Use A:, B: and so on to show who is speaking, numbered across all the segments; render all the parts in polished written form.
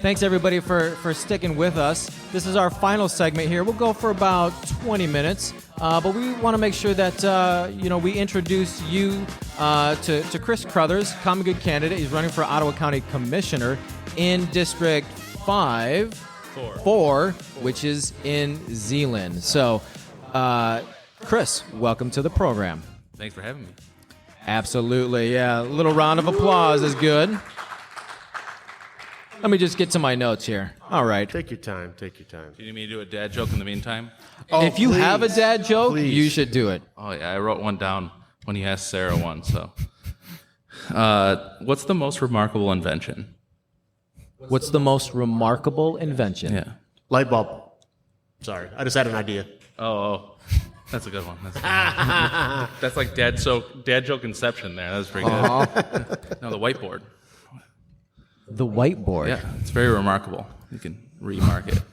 A: Thanks, everybody, for sticking with us. This is our final segment here. We'll go for about 20 minutes, but we want to make sure that, we introduce you to Chris Crothers, common good candidate. He's running for Ottawa County Commissioner in District 4, which is in Zeeland. So, Chris, welcome to the program.
B: Thanks for having me.
A: Absolutely, yeah. A little round of applause is good. Let me just get to my notes here. All right.
C: Take your time.
B: Do you need me to do a dad joke in the meantime?
A: If you have a dad joke, you should do it.
B: Oh, yeah, I wrote one down when you asked Sarah one, so. What's the most remarkable invention?
A: What's the most remarkable invention?
B: Yeah.
C: Light bulb. Sorry, I just had an idea.
B: Oh. That's a good one. That's like dad joke inception there. That was pretty good. No, the whiteboard.
A: The whiteboard.
B: Yeah, it's very remarkable. You can remark it.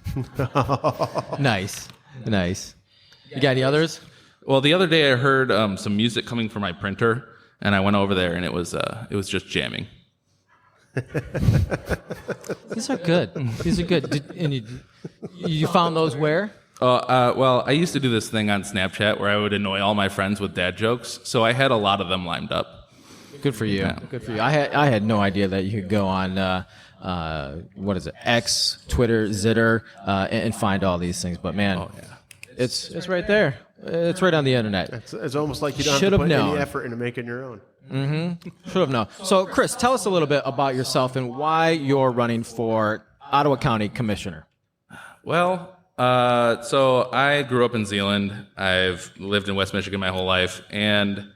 A: Nice. You got any others?
B: Well, the other day I heard some music coming from my printer, and I went over there, and it was just jamming.
A: These are good. You found those where?
B: Well, I used to do this thing on Snapchat where I would annoy all my friends with dad jokes, so I had a lot of them lined up.
A: Good for you.
B: Yeah.
A: Good for you. I had no idea that you could go on what is it? X, Twitter, Zitter, and find all these things. But man, it's right there. It's right on the internet.
C: It's almost like you don't have to put any effort into making your own.
A: Mm-hmm. Should have known. So, Chris, tell us a little bit about yourself and why you're running for Ottawa County Commissioner.
B: Well, so I grew up in Zeeland. I've lived in West Michigan my whole life, and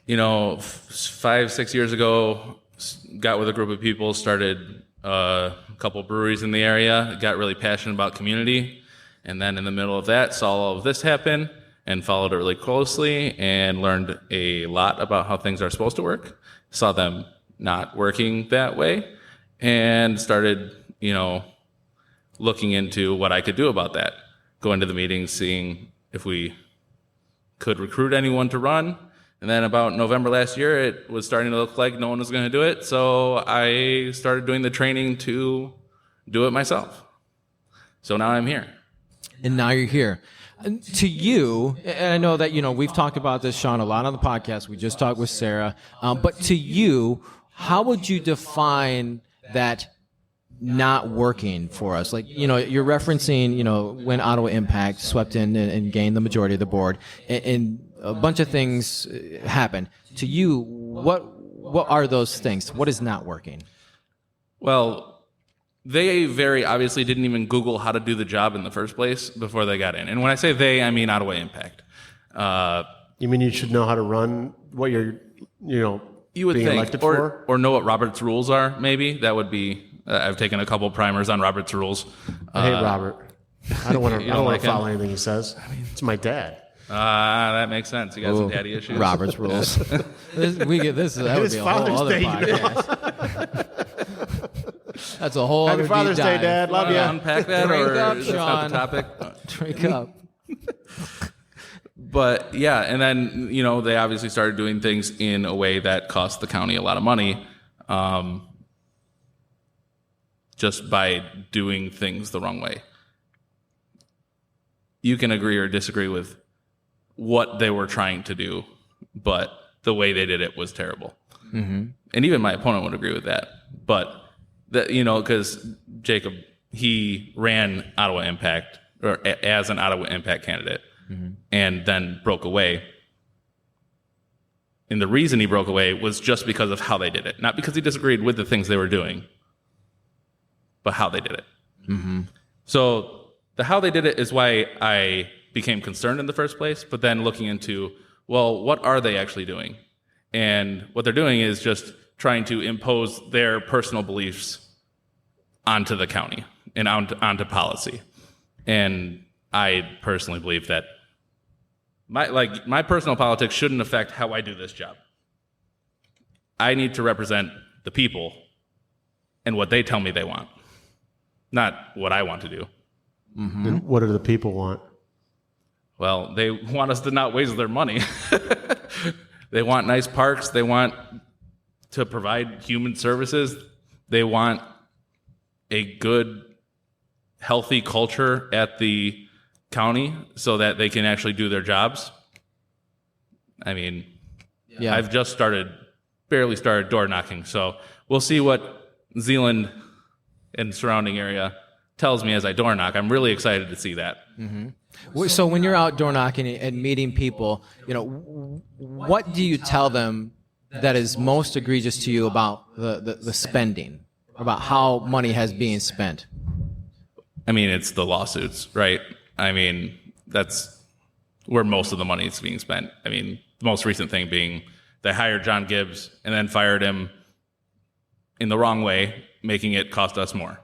B: 5-6 years ago, got with a group of people, started a couple breweries in the area, got really passionate about community, and then in the middle of that, saw all of this happen and followed it really closely and learned a lot about how things are supposed to work, saw them not working that way, and started, looking into what I could do about that, going to the meetings, seeing if we could recruit anyone to run. And then about November last year, it was starting to look like no one was going to do it. So I started doing the training to do it myself. So now I'm here.
A: And now you're here. And to you, and I know that, we've talked about this, Shawn, a lot on the podcast. We just talked with Sarah. But to you, how would you define that not working for us? Like, you're referencing, when Ottawa Impact swept in and gained the majority of the board, and a bunch of things happened. To you, what are those things? What is not working?
B: Well, they very obviously didn't even Google how to do the job in the first place before they got in. And when I say they, I mean Ottawa Impact.
C: You mean you should know how to run what you're,
B: you would
C: being
B: think,
C: elected for?
B: Or know what Robert's rules are, maybe. That would be, I've taken a couple primers on Robert's rules.
C: I hate Robert. I don't want to
B: like
C: follow anything he says. It's my dad.
B: That makes sense. You got some daddy issues.
A: Robert's rules. That would be a whole other podcast. That's a whole other
C: Happy Father's
A: deep
C: Day,
A: dive.
C: Dad. Love you.
B: Unpack that,
A: Drink
B: or
A: up,
B: is that the
A: Shawn.
B: topic?
A: Drink up.
B: But yeah, and then they obviously started doing things in a way that cost the county a lot of money, just by doing things the wrong way. You can agree or disagree with what they were trying to do, but the way they did it was terrible. Mm-hmm. And even my opponent would agree with that. But because Jacob, he ran Ottawa Impact or as an Ottawa Impact candidate, and then broke away. And the reason he broke away was just because of how they did it, not because he disagreed with the things they were doing, but how they did it. Mm-hmm. So the how they did it is why I became concerned in the first place, but then looking into, well, what are they actually doing? And what they're doing is just trying to impose their personal beliefs onto the county and onto policy. And I personally believe that my personal politics shouldn't affect how I do this job. I need to represent the people and what they tell me they want, not what I want to do.
C: Mm-hmm. And what do the people want?
B: Well, they want us to not waste their money. They want nice parks. They want to provide human services. They want a good, healthy culture at the county so that they can actually do their jobs. I mean,
A: Yeah.
B: I've just barely started door knocking, so we'll see what Zeeland and surrounding area tells me as I door knock. I'm really excited to see that.
A: So when you're out door knocking and meeting people, what do you tell them that is most egregious to you about the spending, about how money has been spent?
B: I mean, it's the lawsuits, right? I mean, that's where most of the money is being spent. I mean, the most recent thing being they hired John Gibbs and then fired him in the wrong way, making it cost us more.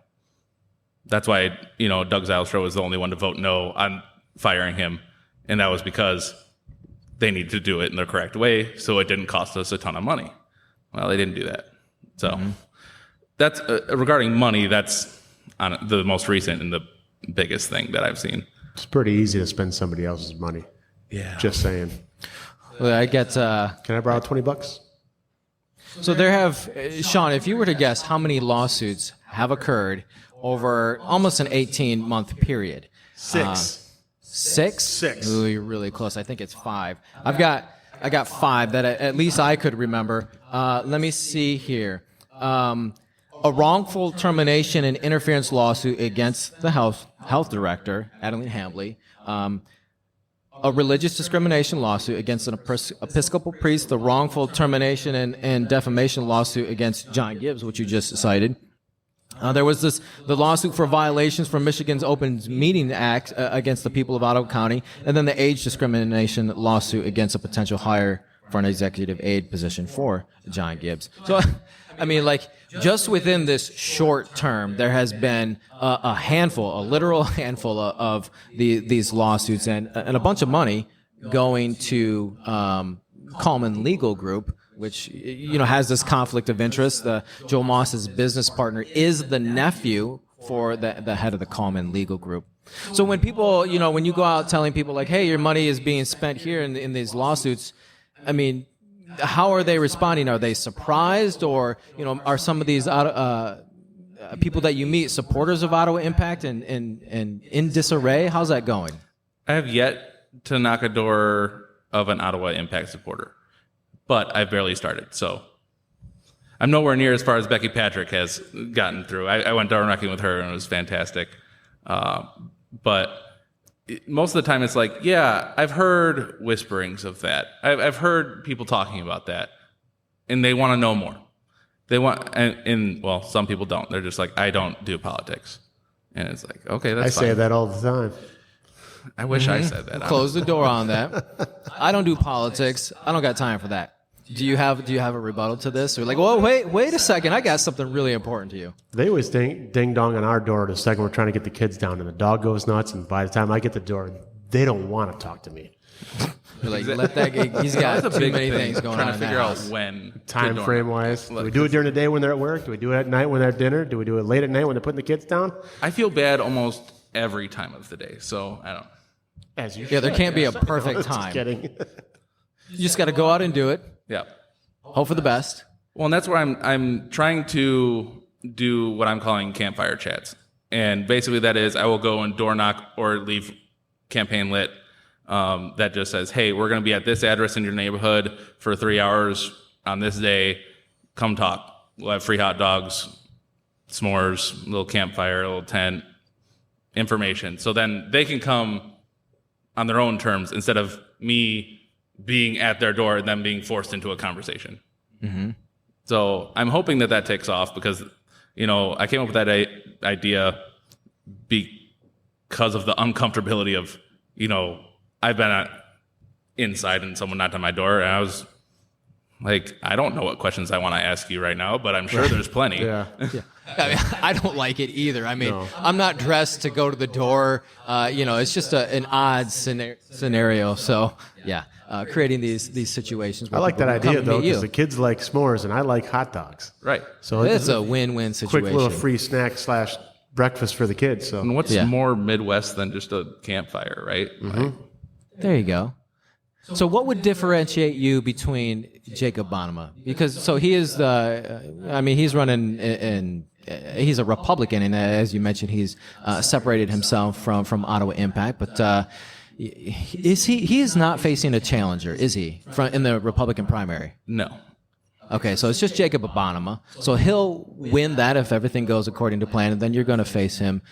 B: That's why, Doug Zylstra was the only one to vote no on firing him. And that was because they needed to do it in the correct way so it didn't cost us a ton of money. Well, they didn't do that. So that's regarding money, that's on the most recent and the biggest thing that I've seen.
C: It's pretty easy to spend somebody else's money.
B: Yeah.
C: Just saying.
A: Well, I get.
C: Can I borrow $20?
A: So there have, Shawn, if you were to guess how many lawsuits have occurred over almost an 18-month period?
C: 6.
A: 6?
C: 6.
A: Ooh, you're really close. I think it's 5. I got 5 that at least I could remember. Let me see here. A wrongful termination and interference lawsuit against the health director, Adeline Hambley. A religious discrimination lawsuit against an Episcopal priest, the wrongful termination and defamation lawsuit against John Gibbs, which you just cited. There was the lawsuit for violations from Michigan's Open Meeting Act against the people of Ottawa County, and then the age discrimination lawsuit against a potential hire for an executive aide position for John Gibbs. So, I mean, just within this short term, there has been a literal handful of these lawsuits and a bunch of money going to Coleman Legal Group, which has this conflict of interest. Joe Moss's business partner is the nephew for the head of the Coleman Legal Group. So when people, when you go out telling people hey, your money is being spent here in these lawsuits, I mean, how are they responding? Are they surprised, or are some of these people that you meet supporters of Ottawa Impact and in disarray? How's that going?
B: I have yet to knock a door of an Ottawa Impact supporter, but I've barely started. So I'm nowhere near as far as Becky Patrick has gotten through. I went door knocking with her, and it was fantastic. But most of the time it's yeah, I've heard whisperings of that. I've heard people talking about that, and they want to know more. They want, and well, some people don't. They're just I don't do politics. And it's okay, that's fine.
C: I say that all the time.
B: I wish I said that.
A: Close the door on that. I don't do politics. I don't got time for that. Do you have a rebuttal to this? Or well, wait a second. I got something really important to you. They
C: always ding dong on our door the second we're trying to get the kids down, and the dog goes nuts. And by the time I get the door, they don't want to talk to me.
A: You're let that guy. He's got too many things going on.
B: Trying to figure out when
C: time frame wise. Do we do it during the day when they're at work? Do we do it at night when they're at dinner? Do we do it late at night when they're putting the kids down?
B: I feel bad almost every time of the day, so I don't.
C: As you
A: should. There can't be a perfect time.
C: Just kidding.
A: You just got to go out and do it.
B: Yeah.
A: Hope for the best.
B: Well, and that's where I'm trying to do what I'm calling campfire chats. And basically that is I will go and door knock or leave campaign lit that just says, hey, we're going to be at this address in your neighborhood for 3 hours on this day. Come talk. We'll have free hot dogs, s'mores, a little campfire, a little tent, information. So then they can come on their own terms instead of me being at their door and them being forced into a conversation.
A: Mm-hmm.
B: So I'm hoping that takes off because, I came up with that idea because of the uncomfortability of, I've been inside and someone knocked on my door and I was I don't know what questions I want to ask you right now, but I'm sure there's plenty.
C: Yeah.
A: I mean, I don't like it either. I mean, no. I'm not dressed to go to the door. It's just an odd scenario. So, yeah, creating these situations.
C: I like that idea, though, because the kids like s'mores and I like hot dogs.
B: Right.
C: So
A: it's a win-win situation.
C: Quick little free snack / breakfast for the kids. So,
B: and what's more Midwest than just a campfire, right?
C: Mm-hmm.
A: There you go. So what would differentiate you between Jacob Bonema? Because he is he's running in he's a Republican, and as you mentioned, he's separated himself from Ottawa Impact. But he is not facing a challenger, is he, in the Republican primary?
B: No.
A: Okay, so it's just Jacob Abonema. So he'll win that if everything goes according to plan, and then you're going to face him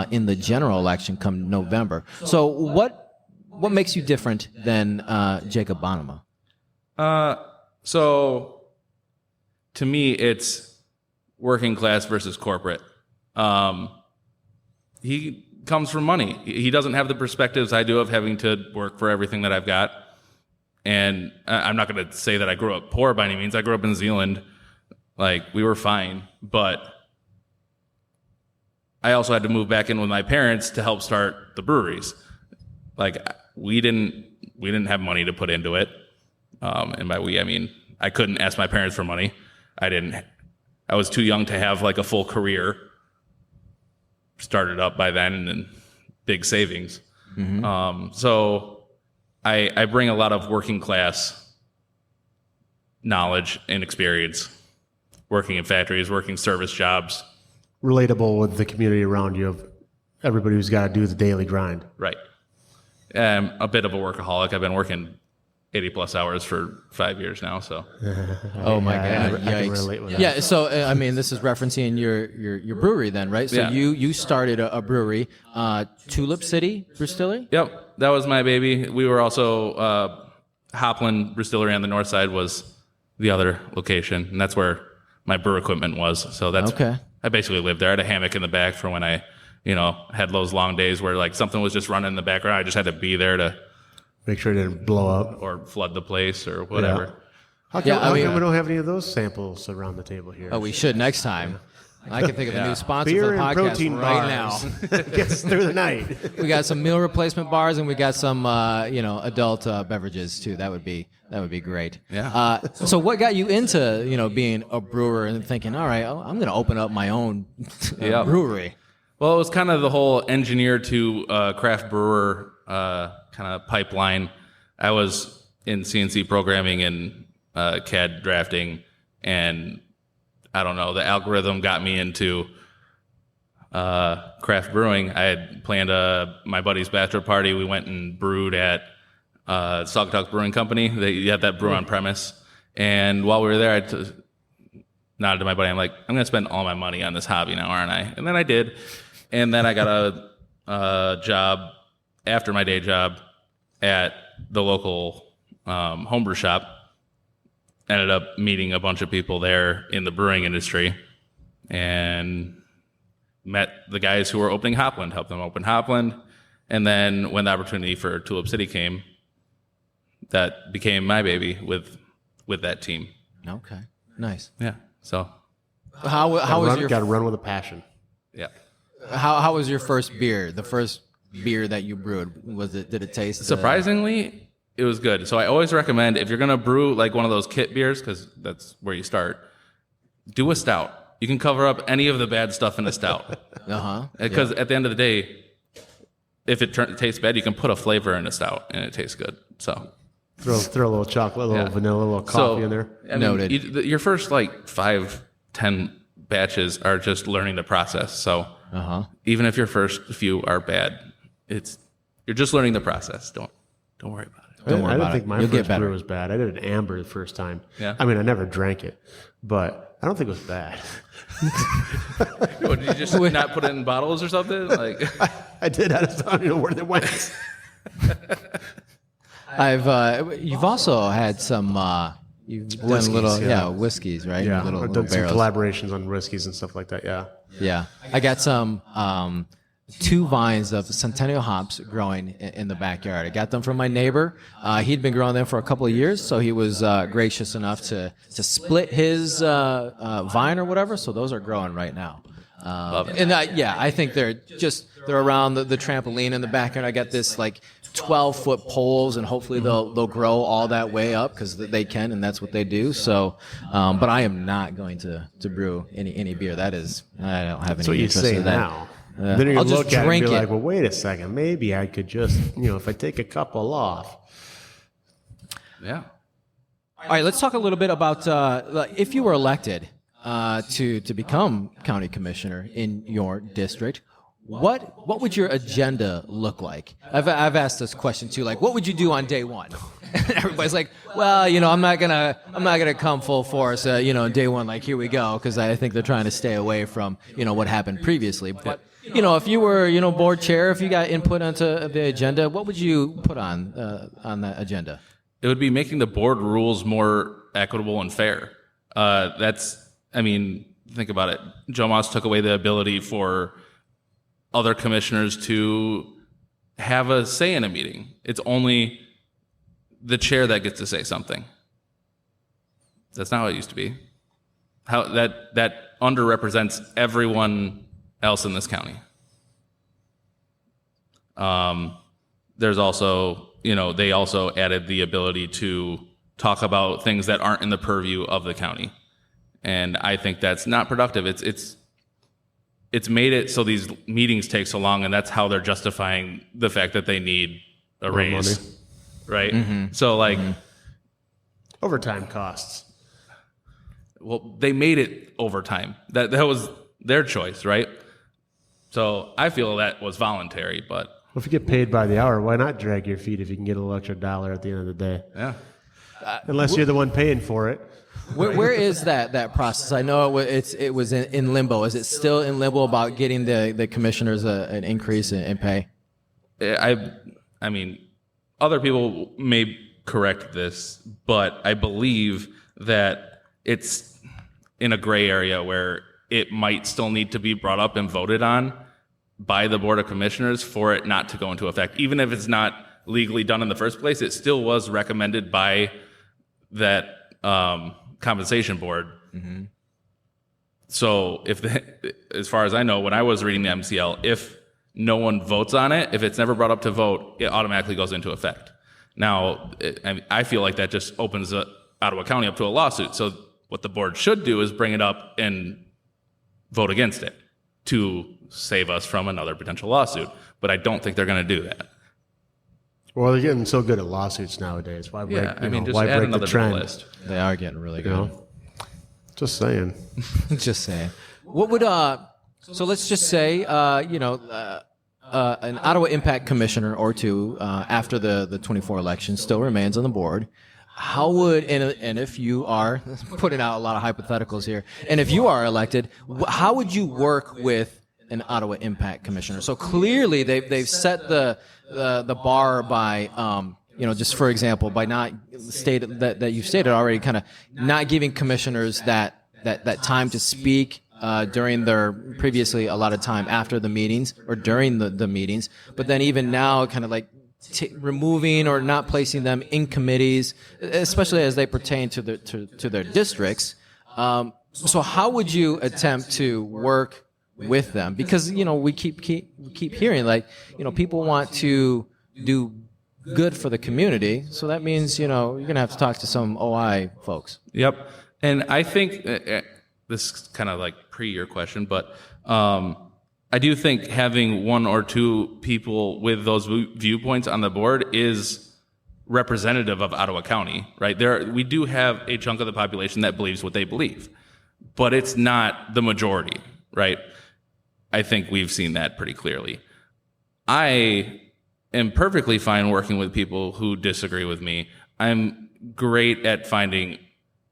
A: in the general election come November. So what makes you different than Jacob Abonema?
B: So to me, it's working class versus corporate. He comes from money. He doesn't have the perspectives I do of having to work for everything that I've got. And I'm not going to say that I grew up poor by any means. I grew up in Zeeland. Like, we were fine. But I also had to move back in with my parents to help start the breweries. Like, we didn't have money to put into it. And by we, I mean, I couldn't ask my parents for money. I was too young to have like a full career. Started up by then and then big savings. Mm-hmm. So I bring a lot of working class knowledge and experience, working in factories, working service jobs.
C: Relatable with the community around you of everybody who's got to do the daily grind.
B: Right. I'm a bit of a workaholic. I've been working 80 plus hours for 5 years now. So.
A: Oh my God!
C: I can relate with that.
A: Yeah. So I mean, this is referencing your brewery then, right? So
B: Yeah.
A: you started a brewery, Tulip City Distillery.
B: Yep. That was my baby. We were also, Hopland Distillery on the north side was the other location. And that's where my brew equipment was. So that's,
A: Okay.
B: I basically lived there. I had a hammock in the back for when I, had those long days where like something was just running in the background. I just had to be there to
C: Make sure it didn't blow up.
B: or flood the place or whatever.
C: How come we don't have any of those samples around the table here?
A: Oh, we should next time. I can think of a new sponsor
C: Beer
A: for the
C: and
A: podcast
C: protein
A: right
C: bars.
A: now.
C: Gets us through the night.
A: We got some meal replacement bars, and we got some adult beverages too. That would be great.
B: Yeah.
A: So what got you into being a brewer and thinking, all right, I'm going to open up my own
B: Yeah.
A: brewery?
B: Well, it was kind of the whole engineer to craft brewer kind of pipeline. I was in CNC programming and CAD drafting, and I don't know, the algorithm got me into craft brewing. I had planned my buddy's bachelor party. We went and brewed at Saugatuck Brewing Company. They had that brew on premise. And while we were there, I nodded to my buddy. I'm like, I'm going to spend all my money on this hobby now, aren't I? And then I did. And then I got a job after my day job at the local homebrew shop. Ended up meeting a bunch of people there in the brewing industry and met the guys who were opening Hopland, helped them open Hopland. And then when the opportunity for Tulip City came, that became my baby with that team.
A: Okay, nice.
B: Yeah. So
A: How was your
C: Got to run with a passion.
B: yeah.
A: how was your first beer? The first beer that you brewed, did it taste
B: Surprisingly, it was good. So I always recommend if you're going to brew like one of those kit beers, because that's where you start, do a stout. You can cover up any of the bad stuff in a stout. Because at the end of the day, if it tastes bad, you can put a flavor in a stout and it tastes good. So
C: Throw a little chocolate, a little vanilla, a little coffee in there.
B: I mean,
A: Noted.
B: your first like 5-10 batches are just learning the process. So even if your first few are bad, you're just learning the process. Don't worry about it.
A: Don't worry
C: I
A: about
C: don't think
A: it.
C: my
A: You'll get
C: first
A: better.
C: brew was bad. I did an amber the first time.
B: Yeah.
C: I mean, I never drank it, but I don't think it was bad.
B: What, did you just not put it in bottles or something? Like
C: I did. I just don't know where they went.
A: You've also had some you've done
C: Whiskeys,
A: little
C: yeah.
A: whiskeys, right?
C: Yeah,
A: little,
C: I've
A: little
C: done some
A: barrels.
C: collaborations on whiskeys and stuff like that. Yeah.
A: Yeah, I got some 2 vines of Centennial hops growing in the backyard. I got them from my neighbor. He'd been growing them for a couple of years, so he was gracious enough to split his vine or whatever. So those are growing right now.
B: Love it.
A: And I think they're around the trampoline in the backyard. I got this like 12-foot poles, and hopefully they'll grow all that way up because they can, and that's what they do. So, but I am not going to brew any beer. I don't have
C: That's
A: any
C: what you
A: interest
C: say
A: in that.
C: now. Then you're
A: I'll
C: going to
A: just
C: look at it and
A: drink
C: be
A: it.
C: like, well, wait a second. Maybe I could just, if I take a couple off.
B: yeah.
A: All right, let's talk a little bit about if you were elected, to become county commissioner in your district, what would your agenda look like? I've asked this question too. Like, what would you do on day one? And everybody's like, well, I'm not gonna come full force, day one. Like, here we go, because I think they're trying to stay away from what happened previously. But if you were board chair, if you got input onto the agenda, what would you put on that agenda?
B: It would be making the board rules more equitable and fair. Think about it. Joe Moss took away the ability for other commissioners to have a say in a meeting. It's only the chair that gets to say something. That's not how it used to be. How that underrepresents everyone else in this county. There's also, they also added the ability to talk about things that aren't in the purview of the county. And I think that's not productive. It's made it so these meetings take so long, and that's how they're justifying the fact that they need a raise,
C: money.
B: Right? Mm-hmm. So
C: overtime costs.
B: Well, they made it overtime. That was their choice, right? So I feel that was voluntary, but
C: Well, if you get paid by the hour, why not drag your feet if you can get a little extra dollar at the end of the day?
B: yeah.
C: Unless you're the one paying for it.
A: Where is that process? I know it was in limbo. Is it still in limbo about getting the commissioners an increase in pay?
B: I mean, other people may correct this, but I believe that it's in a gray area where it might still need to be brought up and voted on by the Board of Commissioners for it not to go into effect. Even if it's not legally done in the first place, it still was recommended by that compensation board. Mm-hmm. So as far as I know, when I was reading the MCL, if no one votes on it, if it's never brought up to vote, it automatically goes into effect. Now, I feel like that just opens Ottawa County up to a lawsuit. So what the board should do is bring it up and vote against it to save us from another potential lawsuit. But I don't think they're going to do that.
C: Well, they're getting so good at lawsuits nowadays. Why break,
B: just
C: why
B: add
C: break
B: another
C: the
B: to the
C: trend?
B: list.
A: They are getting really good.
C: Just saying.
A: Just saying. What would so let's just say an Ottawa Impact Commissioner or two after the 24 election still remains on the board. How would and if you are putting out a lot of hypotheticals here, and if you are elected, how would you work with an Ottawa Impact Commissioner? So clearly they've set the bar by just for example by not stated that you've stated already, kind of not giving commissioners that time to speak during their previously a lot of time after the meetings or during the meetings, but then even now kind of like removing or not placing them in committees, especially as they pertain to their districts. So how would you attempt to work with them? Because we keep hearing people want to do good for the community, so that means you're gonna have to talk to some OI folks.
B: Yep. And I think this is kind of like pre your question, but I do think having one or two people with those viewpoints on the board is representative of Ottawa County, right? We do have a chunk of the population that believes what they believe, but it's not the majority, right? I think we've seen that pretty clearly. I am perfectly fine working with people who disagree with me. I'm great at finding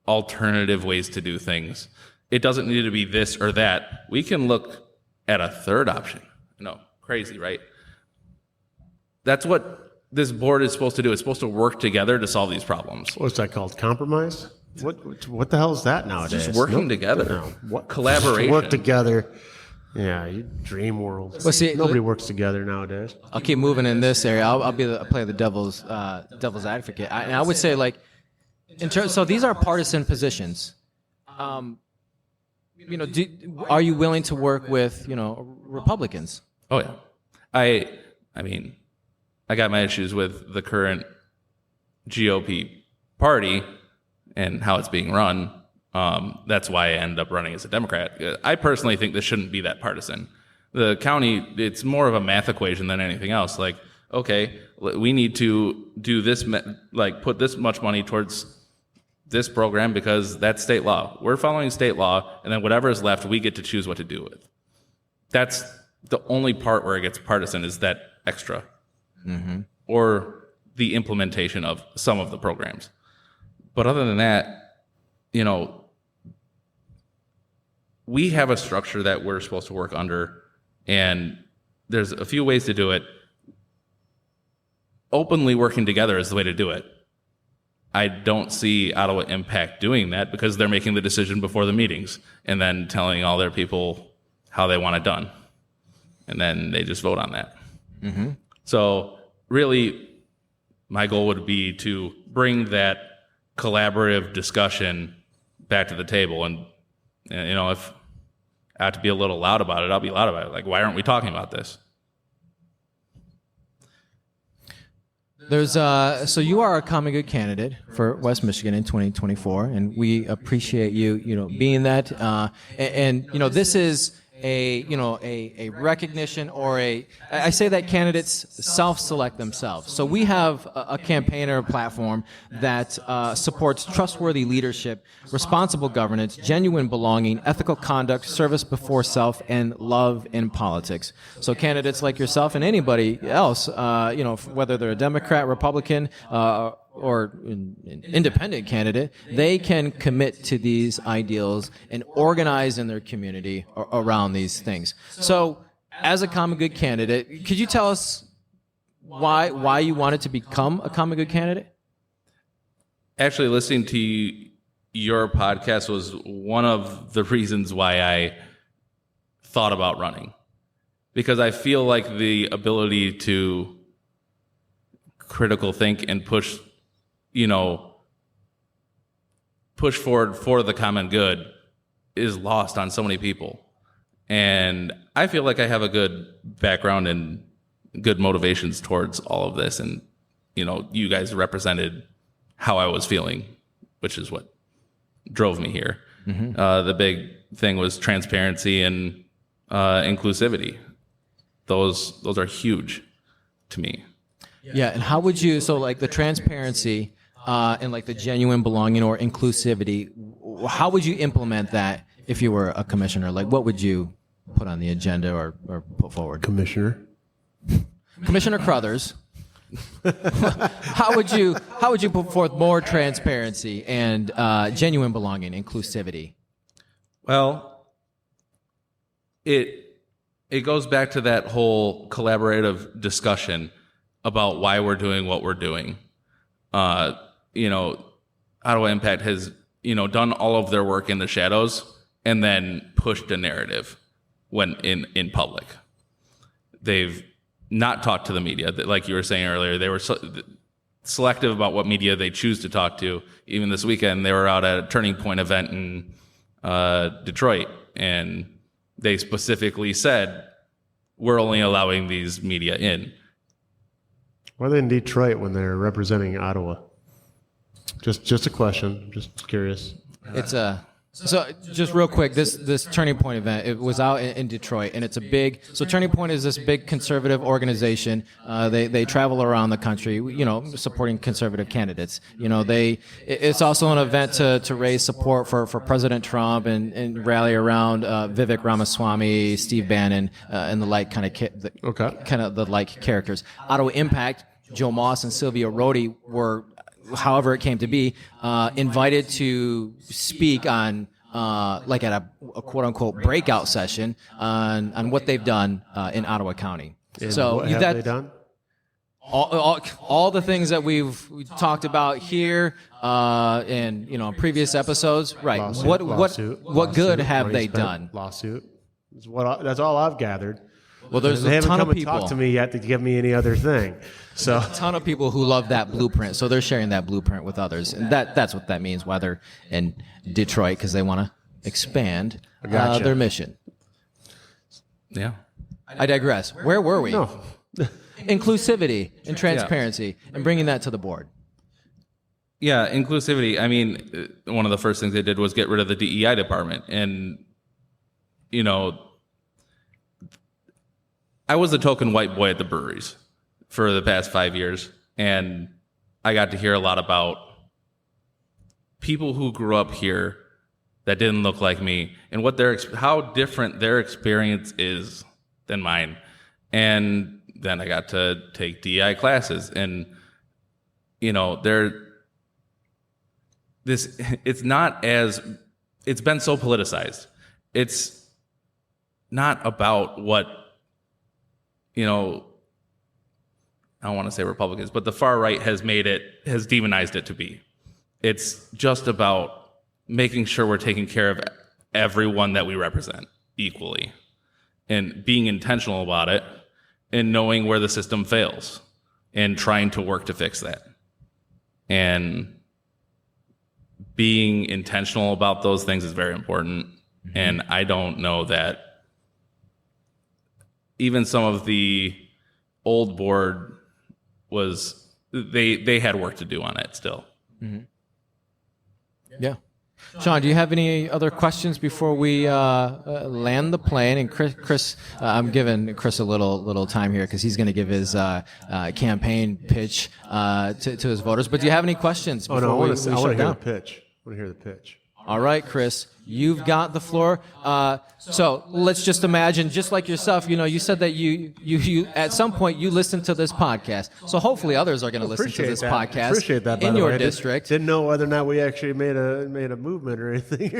B: alternative ways to do things. It doesn't need to be this or that. We can look at a third option. No, crazy, right? That's what this board is supposed to do. It's supposed to work together to solve these problems.
C: What's that called? Compromise? What the hell is that nowadays?
B: Just working together.
C: No. What?
B: Collaboration.
C: Work together. Yeah, you dream world.
A: Well, see,
C: nobody works together nowadays.
A: I'll keep moving in this area. I'll play the devil's advocate. I would say so these are partisan positions. Are you willing to work with Republicans?
B: Oh yeah, I mean, I got my issues with the current GOP party and how it's being run. That's why I ended up running as a Democrat. I personally think this shouldn't be that partisan. The county, it's more of a math equation than anything else. Like, okay, we need to do this, put this much money towards this program because that's state law. We're following state law, and then whatever is left, we get to choose what to do with. That's the only part where it gets partisan is that extra. Or the implementation of some of the programs. But other than that, you know, we have a structure that we're supposed to work under, and there's a few ways to do it. Openly working together is the way to do it. I don't see Ottawa Impact doing that because they're making the decision before the meetings and then telling all their people how they want it done. And then they just vote on that. So really, my goal would be to bring that collaborative discussion back to the table. And you know, if I have to be a little loud about it, I'll be loud about it. Like, why aren't we talking about this?
A: There's so you are a common good candidate for West Michigan in 2024, and we appreciate you being that. And this is a recognition or I say that candidates self-select themselves. So we have a campaign or a platform that supports trustworthy leadership, responsible governance, genuine belonging, ethical conduct, service before self, and love in politics. So candidates like yourself and anybody else, whether they're a Democrat, Republican, or an independent candidate, they can commit to these ideals and organize in their community around these things. So, as a common good candidate, could you tell us why you wanted to become a common good candidate?
B: Actually, listening to your podcast was one of the reasons why I thought about running, because I feel like the ability to critical think and push forward for the common good is lost on so many people. And I feel like I have a good background and good motivations towards all of this. And, you guys represented how I was feeling, which is what drove me here. The big thing was transparency and inclusivity. Those are huge to me.
A: Yeah, and how would you, so like the transparency and like the genuine belonging or inclusivity, how would you implement that if you were a commissioner? Like what would you put on the agenda or put forward?
C: Commissioner
A: Crothers, how would you put forth more transparency and genuine belonging, inclusivity?
B: Well, it goes back to that whole collaborative discussion about why we're doing what we're doing. Ottawa Impact has, done all of their work in the shadows and then pushed a narrative when in public. They've not talked to the media. Like you were saying earlier, they were selective about what media they choose to talk to. Even this weekend, they were out at a Turning Point event in Detroit, and they specifically said, we're only allowing these media in.
C: Why are they in Detroit when they're representing Ottawa? Just a question. I'm just curious.
A: It's so just real quick, this Turning Point event, it was out in Detroit, and it's a big, so Turning Point is this big conservative organization. They travel around the country, supporting conservative candidates. It's also an event to raise support for President Trump and rally around Vivek Ramaswamy, Steve Bannon, and the like kind of the like characters. Ottawa Impact, Joe Moss and Sylvia Rhodey were, however it came to be, invited to speak on like at a quote unquote breakout session on what they've done in Ottawa County.
C: And
A: so
C: what have they done?
A: All the things that we've talked about here in previous episodes, right?
C: Lawsuit,
A: what good have they done?
C: Lawsuit. That's all I've gathered.
A: Well, there's
C: they
A: a
C: haven't
A: ton
C: come
A: of
C: and
A: people.
C: talked to me yet to give me any other thing. So
A: A ton of people who love that blueprint, so they're sharing that blueprint with others, and that's what that means. Why they're in Detroit, because they want to expand
C: Gotcha.
A: their mission.
B: Yeah.
A: I digress. Where were we?
C: no.
A: Inclusivity and transparency, and bringing that to the board.
B: Yeah, inclusivity. I mean, one of the first things they did was get rid of the DEI department. And, I was the token white boy at the breweries for the past 5 years. And I got to hear a lot about people who grew up here that didn't look like me and how different their experience is than mine. And then I got to take DEI classes, and it's been so politicized. It's not about what, I don't want to say Republicans, but the far right has demonized it to be. It's just about making sure we're taking care of everyone that we represent equally and being intentional about it and knowing where the system fails and trying to work to fix that. And being intentional about those things is very important. Mm-hmm. And I don't know that even some of the old board they had work to do on it still.
A: Mm-hmm. Yeah. Shawn, do you have any other questions before we land the plane? And Chris, I'm giving Chris a little time here because he's going to give his campaign pitch to his voters. But do you have any questions before
C: I want
A: we
C: to
A: shut
C: hear
A: down?
C: the pitch. I want to hear the pitch.
A: All right, Chris, you've got the floor. So let's just imagine, just like yourself, you said that you at some point you listened to this podcast. So hopefully others are going to listen to this podcast
C: Appreciate that,
A: in your district.
C: Didn't know whether or not we actually made a movement or anything.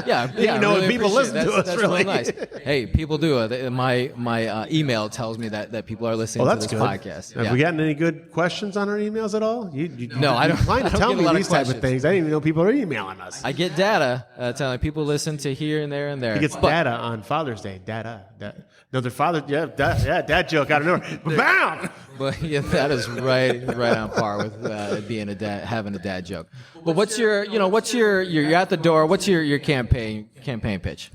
A: Yeah,
C: really people listen to us.
A: That's
C: really
A: nice. Hey, people do it. My email tells me that people are listening to this podcast.
C: Have we gotten any good questions on our emails at all?
A: No, I don't.
C: Mind
A: I don't
C: tell
A: get
C: me
A: a lot
C: these
A: of
C: type of
A: questions.
C: things. I didn't even know people are emailing us.
A: I get data telling people listen to here and there and there.
C: He gets data on Father's Day. Data. Another father. Yeah, dad joke out of nowhere. Bam!
A: But yeah, that is right on par with being a dad, having a dad joke. But you're at the door. What's your campaign pitch?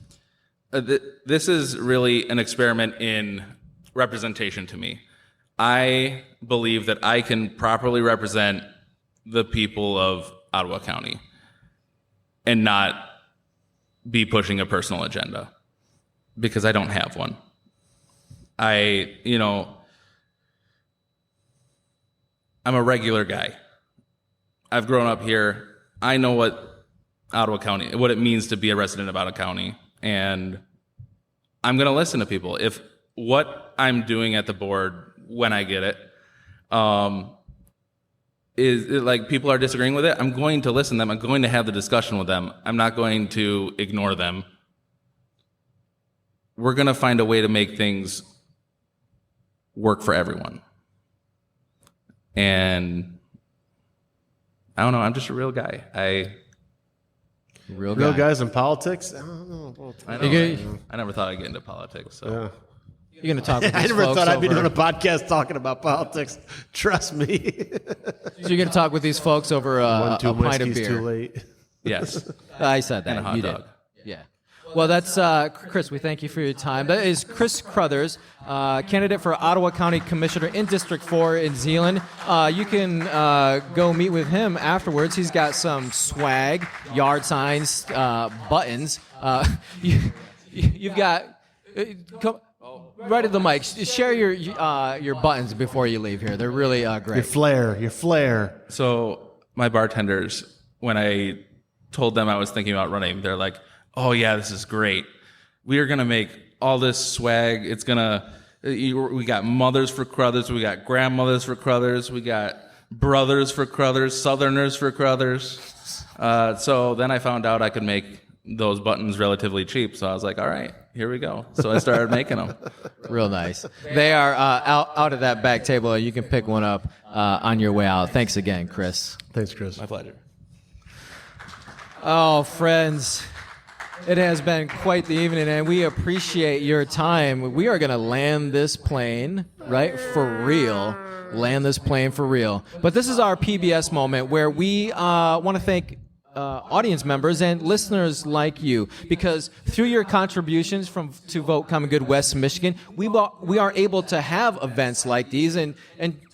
B: This is really an experiment in representation to me. I believe that I can properly represent the people of Ottawa County and not be pushing a personal agenda, because I don't have one. I'm a regular guy. I've grown up here. I know what it means to be a resident of Ottawa County, and I'm going to listen to people. If what I'm doing at the board, when I get it, is like people are disagreeing with it, I'm going to listen to them. I'm going to have the discussion with them. I'm not going to ignore them. We're going to find a way to make things work for everyone. And I don't know. I'm just a real guy.
A: Real
C: guys in politics? I don't know.
B: I never thought I'd get into politics. So.
C: Yeah.
A: You're going to talk with these
C: I never
A: folks
C: thought I'd be
A: over-
C: doing a podcast talking about politics. Trust me.
A: So you're going to talk with these folks over a pint of
C: whiskeys
A: beer.
C: too late.
B: Yes.
A: I said that.
B: And a hot
A: you
B: dog.
A: did. Yeah. Well, that's Chris. We thank you for your time. That is Chris Crothers, candidate for Ottawa County Commissioner in District 4 in Zeeland. You can go meet with him afterwards. He's got some swag, yard signs, buttons. You've got. Come, right at the mic. Share your buttons before you leave here. They're really great.
C: Your flair.
B: So my bartenders, when I told them I was thinking about running, they're like, "Oh yeah, this is great. We are gonna make all this swag. It's gonna. We got mothers for Crothers. We got grandmothers for Crothers. We got brothers for Crothers. Southerners for Crothers." So then I found out I could make those buttons relatively cheap. So I was like, "All right, here we go." So I started making them.
A: Real nice. They are out of that back table. You can pick one up on your way out. Thanks again, Chris.
C: Thanks, Chris.
B: My pleasure.
A: Oh, friends, it has been quite the evening, and we appreciate your time. We are going to land this plane, right, for real. Land this plane for real. But this is our PBS moment where we want to thank audience members and listeners like you, because through your contributions to Vote Common Good West Michigan, we are able to have events like these and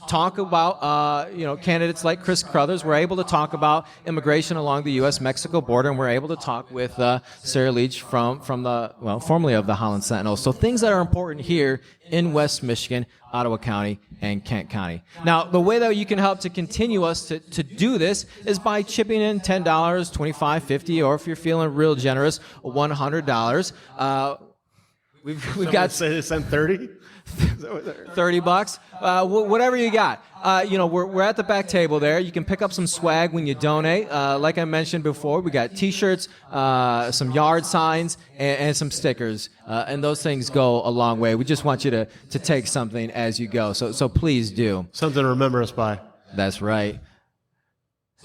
A: talk about candidates like Chris Crothers. We're able to talk about immigration along the U.S.-Mexico border, and we're able to talk with Sarah Leach from the formerly of the Holland Sentinel. So things that are important here in West Michigan. Ottawa County, and Kent County. Now, the way that you can help to continue us to do this is by chipping in $10, $25, $50, or if you're feeling real generous, $100. We've got
C: send 30.
A: $30, whatever you got. We're at the back table there. You can pick up some swag when you donate. Like I mentioned before, we got T-shirts, some yard signs, and some stickers. And those things go a long way. We just want you to take something as you go. So please do.
C: Something to remember us by.
A: That's right.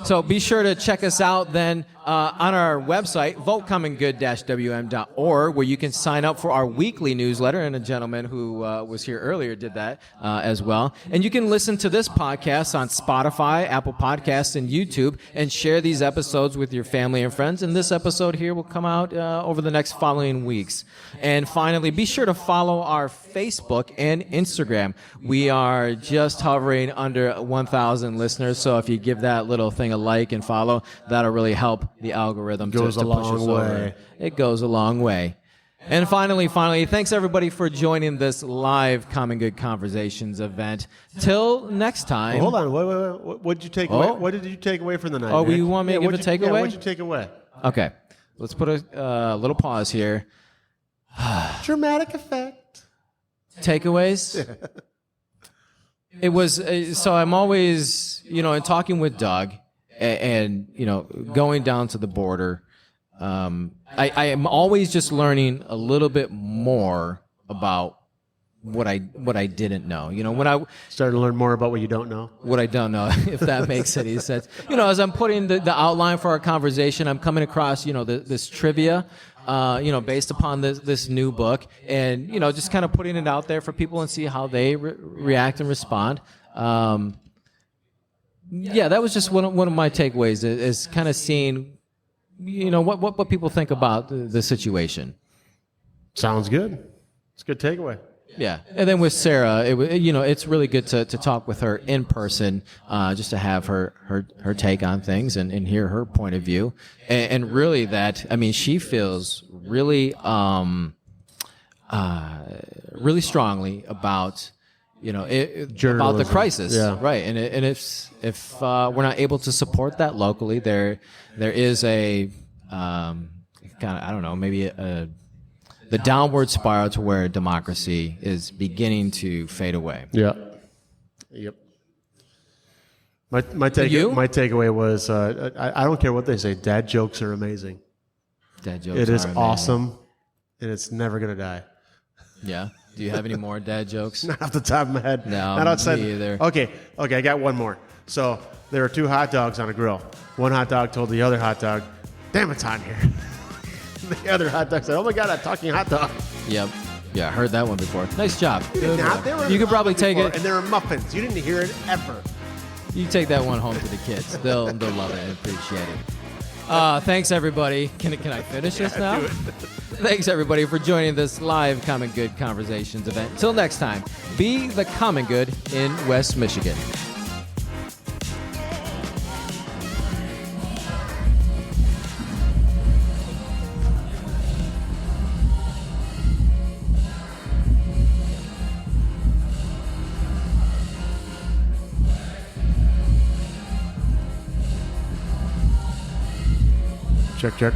A: So be sure to check us out then on our website, votecommongood-wm.org, where you can sign up for our weekly newsletter, and a gentleman who was here earlier did that as well. And you can listen to this podcast on Spotify, Apple Podcasts, and YouTube, and share these episodes with your family and friends. And this episode here will come out over the next following weeks. And finally, be sure to follow our Facebook and Instagram. We are just hovering under 1,000 listeners, so if you give that little thing a like and follow, that'll really help the algorithm to push us over. It goes a long way. And finally, thanks everybody for joining this live Common Good Conversations event. Till next time.
C: Hold on, what did you take away? What did you take away from the night?
A: Oh, you want me to give a takeaway?
C: Yeah, what did you take away?
A: Okay, let's put a little pause here.
C: Dramatic effect.
A: Takeaways. It was so I'm always in talking with Doug and going down to the border. I am always just learning a little bit more about what I didn't know. When I
C: started to learn more about what you don't know.
A: What I don't know, if that makes any sense. As I'm putting the outline for our conversation, I'm coming across this trivia. Based upon this new book, and just kind of putting it out there for people and see how they react and respond. That was just one of my takeaways is kind of seeing, what people think about the situation.
C: Sounds good. It's a good takeaway.
A: Yeah, and then with Sarah, it's really good to talk with her in person, just to have her take on things and hear her point of view, and really she feels really really strongly about about the crisis, right? And if we're not able to support that locally, there is a kind of, I don't know, maybe the downward spiral to where democracy is beginning to fade away.
C: Yeah. Yep. My takeaway was I don't care what they say. Dad jokes are amazing.
A: Dad jokes.
C: It is
A: are amazing.
C: awesome, and it's never gonna die.
A: Yeah. Do you have any more dad jokes?
C: Not off the top of my head.
A: No,
C: not outside.
A: Me either.
C: Okay. I got one more. So there were two hot dogs on a grill. One hot dog told the other hot dog, "Damn, it's hot here." The other hot dog said, "Oh my God, a talking hot dog."
A: Yep. Yeah, I heard that one before. Nice job.
C: You
A: could probably take it.
C: And there were muffins. You didn't hear it ever.
A: You take that one home to the kids. They'll love it and appreciate it. Thanks, everybody. Can I finish this now?
C: Do it.
A: Thanks, everybody, for joining this live Common Good Conversations event. Till next time, be the common good in West Michigan.
C: Check.